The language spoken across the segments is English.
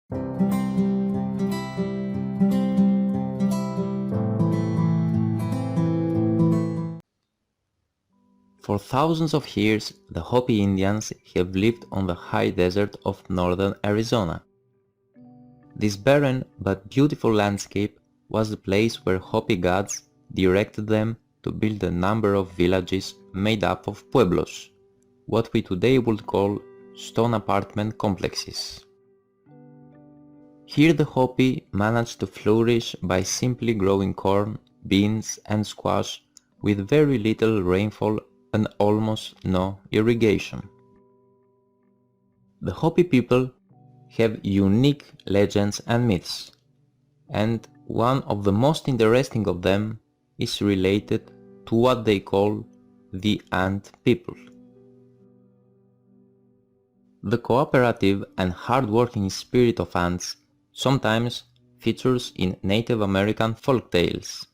For thousands of years, the Hopi Indians have lived on the high desert of northern Arizona. This barren but beautiful landscape was the place where Hopi gods directed them to build a number of villages made up of pueblos, what we today would call stone apartment complexes. Here the Hopi managed to flourish by simply growing corn, beans and squash with very little rainfall and almost no irrigation. The Hopi people have unique legends and myths, and one of the most interesting of them is related to what they call the ant people. The cooperative and hard-working spirit of ants sometimes features in Native American folk tales,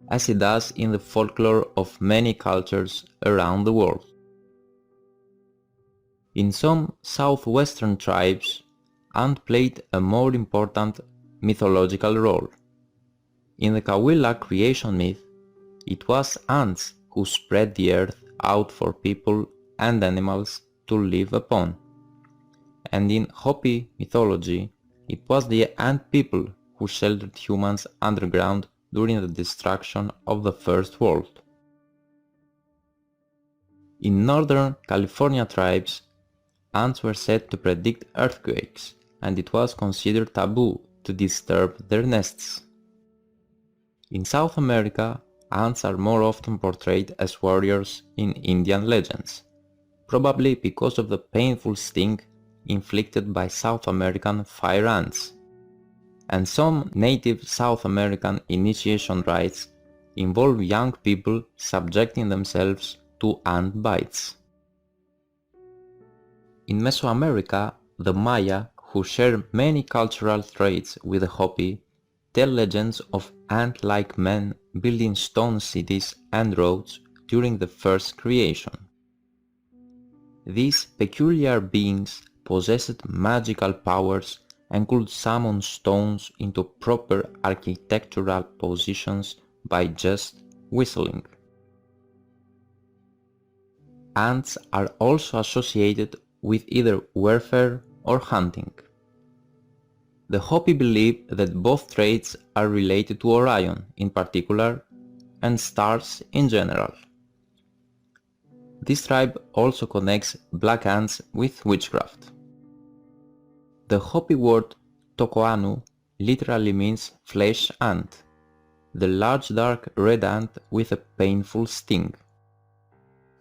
as it does in the folklore of many cultures around the world. In some southwestern tribes, ant played a more important mythological role. In the Cahuilla creation myth, it was ants who spread the earth out for people and animals to live upon. And in Hopi mythology, it was the ant people who sheltered humans underground during the destruction of the First World. In northern California tribes, ants were said to predict earthquakes, and it was considered taboo to disturb their nests. In South America, ants are more often portrayed as warriors in Indian legends, probably because of the painful sting inflicted by South American fire ants. And some native South American initiation rites involve young people subjecting themselves to ant bites. In Mesoamerica, the Maya, who share many cultural traits with the Hopi, tell legends of ant-like men building stone cities and roads during the first creation. These peculiar beings possessed magical powers and could summon stones into proper architectural positions by just whistling. Ants are also associated with either warfare or hunting. The Hopi believe that both traits are related to Orion in particular and stars in general. This tribe also connects black ants with witchcraft. The Hopi word tokoanu literally means flesh ant, the large dark red ant with a painful sting.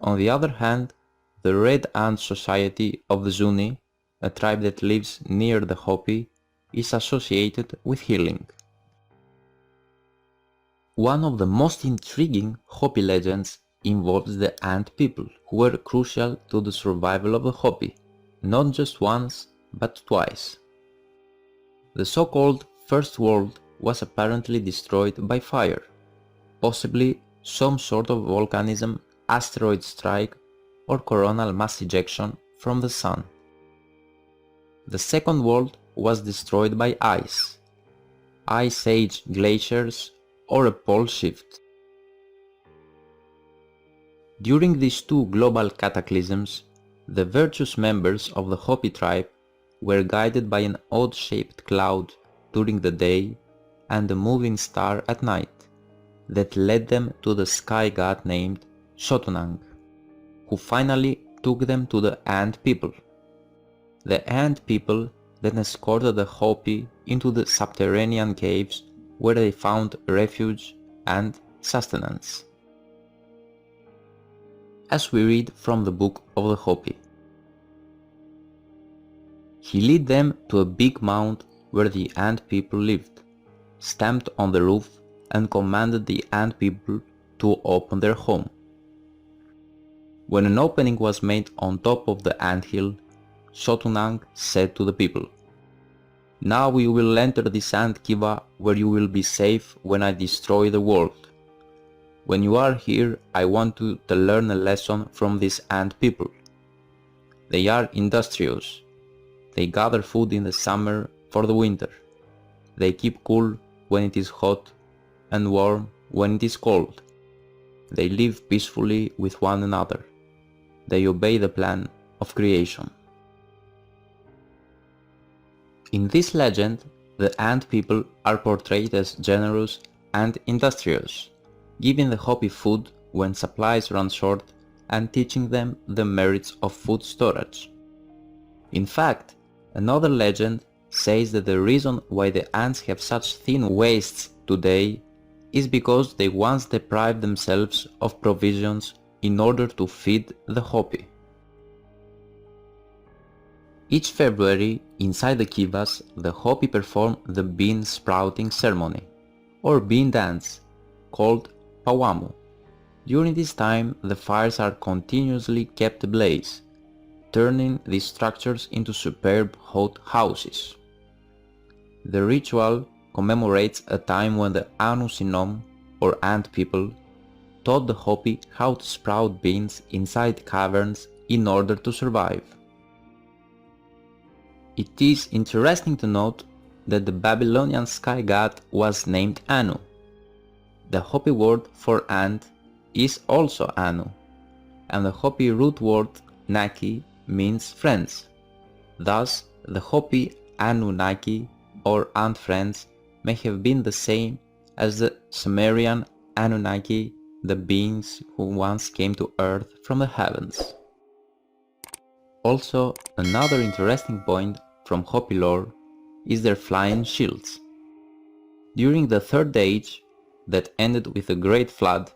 On the other hand, the red ant society of the Zuni, a tribe that lives near the Hopi, is associated with healing. One of the most intriguing Hopi legends involves the ant people, who were crucial to the survival of the Hopi, not just once, but twice. The so-called First World was apparently destroyed by fire, possibly some sort of volcanism, asteroid strike, or coronal mass ejection from the Sun. The Second World was destroyed by ice age glaciers, or a pole shift. During these two global cataclysms, the virtuous members of the Hopi tribe were guided by an odd-shaped cloud during the day and a moving star at night that led them to the sky god named Shotunang, who finally took them to the ant people. The ant people then escorted the Hopi into the subterranean caves where they found refuge and sustenance. As we read from the book of the Hopi, he led them to a big mound where the ant people lived, stamped on the roof and commanded the ant people to open their home. When an opening was made on top of the anthill, Shotunang said to the people, "Now you will enter this ant kiva where you will be safe when I destroy the world. When you are here, I want you to learn a lesson from these ant people. They are industrious. They gather food in the summer for the winter. They keep cool when it is hot and warm when it is cold. They live peacefully with one another. They obey the plan of creation. In this legend, the ant people are portrayed as generous and industrious, giving the Hopi food when supplies run short and teaching them the merits of food storage. In fact, another legend says that the reason why the ants have such thin waists today is because they once deprived themselves of provisions in order to feed the Hopi. Each February, inside the kivas, the Hopi perform the bean sprouting ceremony, or bean dance, called Pawamu. During this time, the fires are continuously kept ablaze, turning these structures into superb hot houses. The ritual commemorates a time when the Anunnaki, or ant people, taught the Hopi how to sprout beans inside caverns in order to survive. It is interesting to note that the Babylonian sky god was named Anu. The Hopi word for ant is also Anu, and the Hopi root word Naki means friends. Thus, the Hopi Annunaki, or ant friends, may have been the same as the Sumerian Anunnaki, the beings who once came to earth from the heavens. Also, another interesting point from Hopi lore is their flying shields. During the Third Age, that ended with a great flood,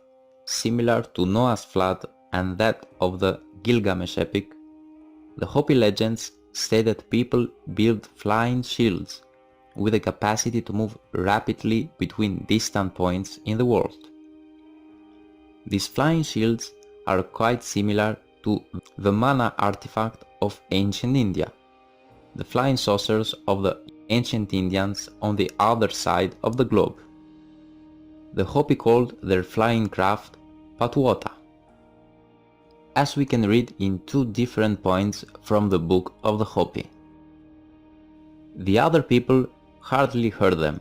similar to Noah's flood and that of the Gilgamesh epic, the Hopi legends say that people build flying shields with the capacity to move rapidly between distant points in the world. These flying shields are quite similar to the mana artifact of ancient India, the flying saucers of the ancient Indians on the other side of the globe. The Hopi called their flying craft Patuota, as we can read in two different points from the Book of the Hopi. The other people hardly heard them.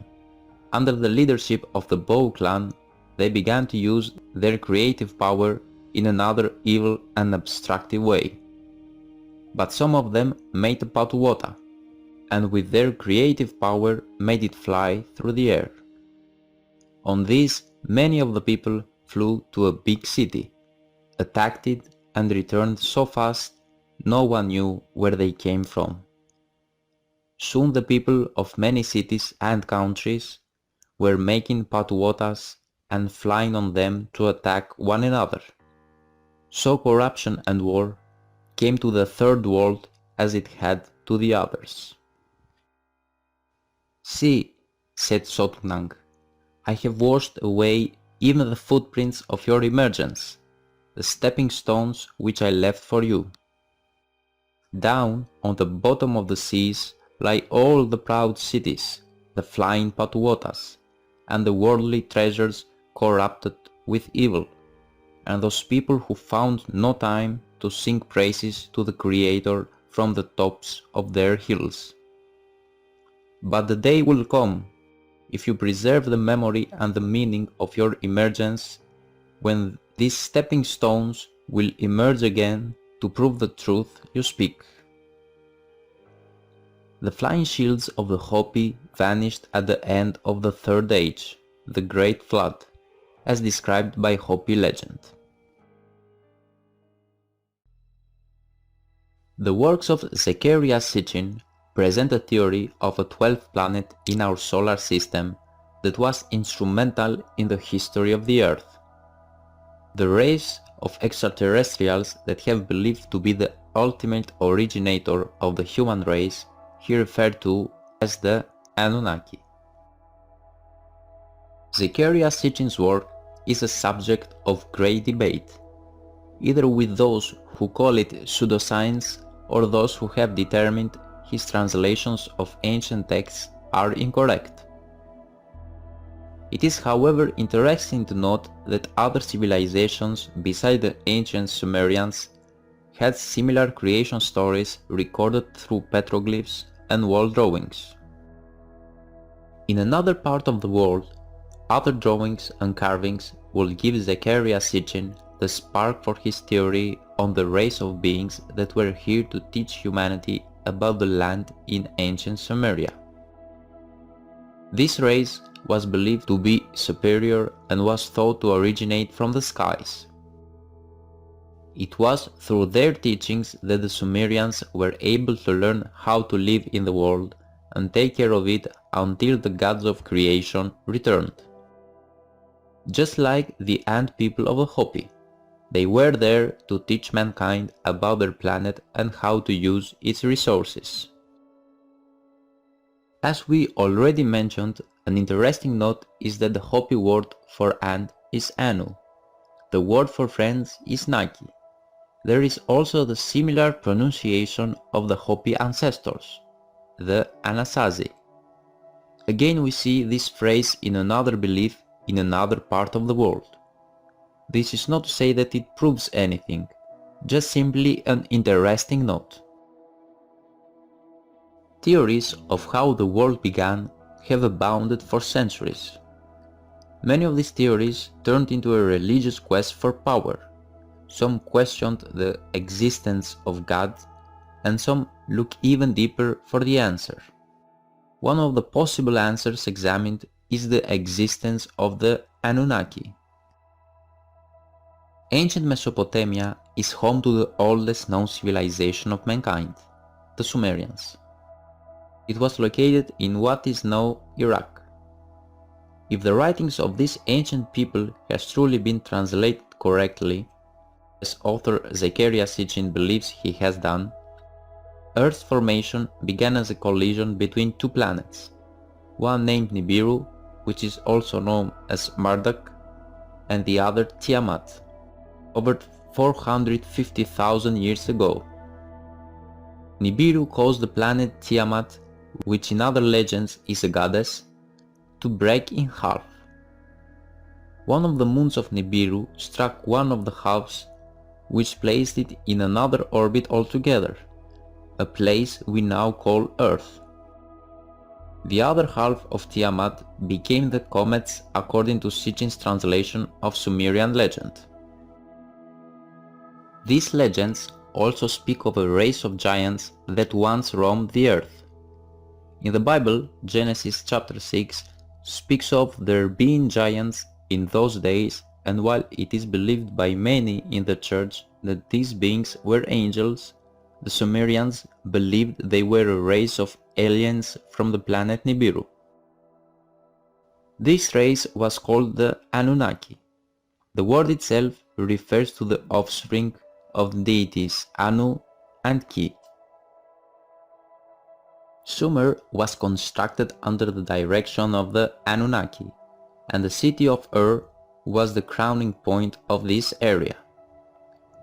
Under the leadership of the Bow clan, they began to use their creative power in another evil and obstructive way. But some of them made a Patuota, and with their creative power made it fly through the air. On this, many of the people flew to a big city, attacked it, and returned so fast no one knew where they came from. Soon the people of many cities and countries were making Patuotas and flying on them to attack one another. So corruption and war came to the third world as it had to the others. "See," said Sotunang, "I have washed away even the footprints of your emergence, the stepping stones which I left for you. Down on the bottom of the seas lie all the proud cities, the flying Patuotas, and the worldly treasures corrupted with evil, and those people who found no time to sing praises to the Creator from the tops of their hills. But the day will come, if you preserve the memory and the meaning of your emergence, when these stepping stones will emerge again to prove the truth you speak." The flying shields of the Hopi vanished at the end of the Third Age, the Great Flood, as described by Hopi legend. The works of Zecharia Sitchin present a theory of a 12th planet in our solar system that was instrumental in the history of the Earth. The race of extraterrestrials that have believed to be the ultimate originator of the human race, he referred to as the Anunnaki. Zecharia Sitchin's work is a subject of great debate, either with those who call it pseudoscience or those who have determined his translations of ancient texts are incorrect. It is, however, interesting to note that other civilizations beside the ancient Sumerians had similar creation stories recorded through petroglyphs and wall drawings. In another part of the world, other drawings and carvings will give Zecharia Sitchin the spark for his theory on the race of beings that were here to teach humanity about the land in ancient Sumeria. This race was believed to be superior and was thought to originate from the skies. It was through their teachings that the Sumerians were able to learn how to live in the world and take care of it until the gods of creation returned. Just like the ant people of the Hopi, they were there to teach mankind about their planet and how to use its resources. As we already mentioned, an interesting note is that the Hopi word for ant is Anu. The word for friends is Naki. There is also the similar pronunciation of the Hopi ancestors, the Anasazi. Again we see this phrase in another belief in another part of the world. This is not to say that it proves anything, just simply an interesting note. Theories of how the world began have abounded for centuries. Many of these theories turned into a religious quest for power. Some questioned the existence of God, and some look even deeper for the answer. One of the possible answers examined is the existence of the Anunnaki. Ancient Mesopotamia is home to the oldest known civilization of mankind, the Sumerians. It was located in what is now Iraq. If the writings of this ancient people has truly been translated correctly, as author Zecharia Sitchin believes he has done, Earth's formation began as a collision between two planets, one named Nibiru, which is also known as Marduk, and the other Tiamat, over 450,000 years ago. Nibiru caused the planet Tiamat, which in other legends is a goddess, to break in half. One of the moons of Nibiru struck one of the halves, which placed it in another orbit altogether, a place we now call Earth. The other half of Tiamat became the comets according to Sitchin's translation of Sumerian legend. These legends also speak of a race of giants that once roamed the earth. In the Bible, Genesis chapter 6 speaks of there being giants in those days, and while it is believed by many in the church that these beings were angels, the Sumerians believed they were a race of aliens from the planet Nibiru. This race was called the Anunnaki. The word itself refers to the offspring of the deities Anu and Ki. Sumer was constructed under the direction of the Anunnaki, and the city of Ur was the crowning point of this area.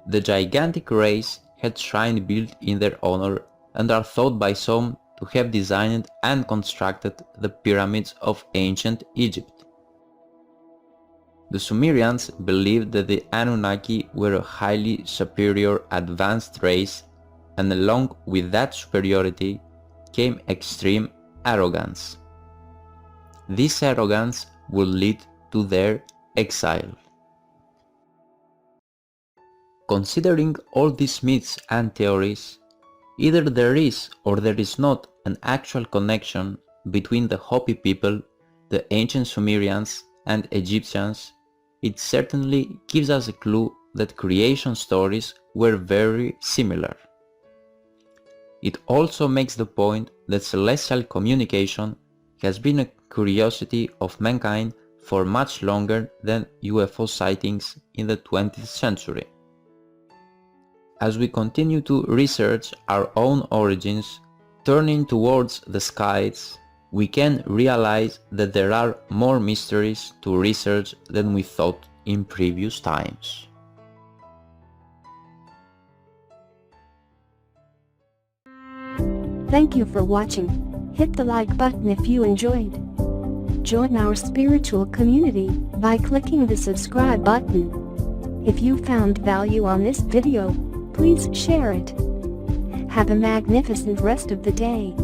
The gigantic race had shrines built in their honor and are thought by some to have designed and constructed the pyramids of ancient Egypt. The Sumerians believed that the Anunnaki were a highly superior advanced race, and along with that superiority came extreme arrogance. This arrogance would lead to their exile. Considering all these myths and theories, either there is or there is not an actual connection between the Hopi people, the ancient Sumerians and Egyptians, it certainly gives us a clue that creation stories were very similar. It also makes the point that celestial communication has been a curiosity of mankind for much longer than UFO sightings in the 20th century. As we continue to research our own origins, turning towards the skies, we can realize that there are more mysteries to research than we thought in previous times. Thank you for watching. Hit the like button if you enjoyed. Join our spiritual community by clicking the subscribe button. If you found value on this video, please share it. Have a magnificent rest of the day.